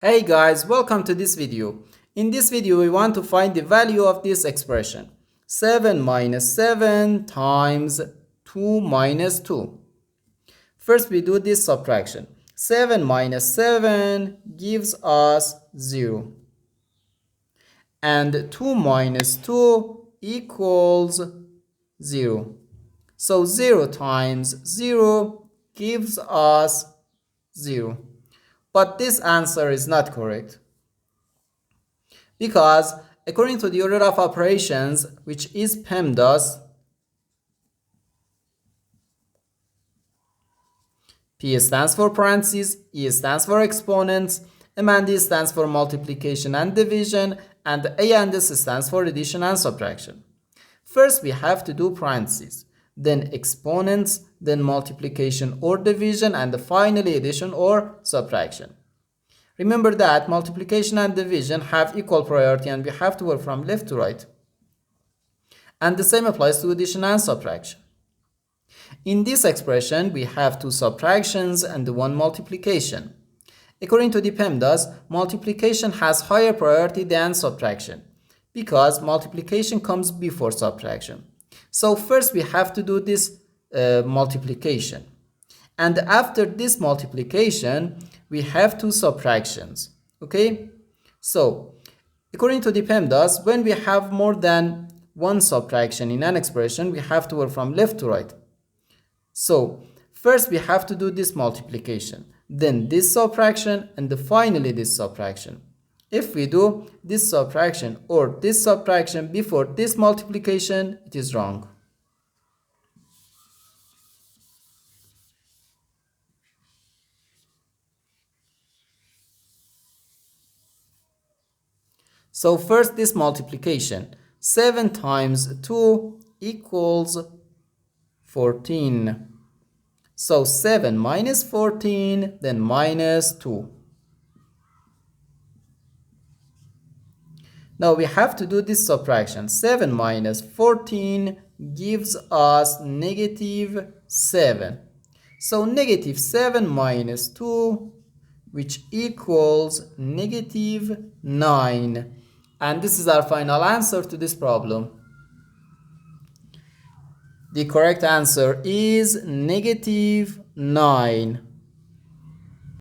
Hey guys, welcome to this video. In this video, we want to find the value of this expression. 7 minus 7 times 2 minus 2. First, we do this subtraction. 7 minus 7 gives us 0. And 2 minus 2 equals 0. So 0 times 0 gives us 0. But this answer is not correct, because according to the order of operations, which is PEMDAS, P stands for parentheses, E stands for exponents, M and D stands for multiplication and division, and A and S stands for addition and subtraction. First, we have to do parentheses, then exponents, then multiplication or division, and finally addition or subtraction. Remember that multiplication and division have equal priority and we have to work from left to right. And the same applies to addition and subtraction. In this expression, we have two subtractions and one multiplication. According to the PEMDAS, multiplication has higher priority than subtraction because multiplication comes before subtraction. So first we have to do this multiplication. And after this multiplication, we have two subtractions. Okay? So, according to the PEMDAS, when we have more than one subtraction in an expression, we have to work from left to right. So, first we have to do this multiplication, then this subtraction, and finally this subtraction. If we do this subtraction or this subtraction before this multiplication, it is wrong. So first this multiplication, 7 times 2 equals 14. So 7 minus 14, then minus 2. Now we have to do this subtraction. 7 minus 14 gives us negative 7. So negative 7 minus 2, which equals negative 9. And this is our final answer to this problem. The correct answer is negative 9.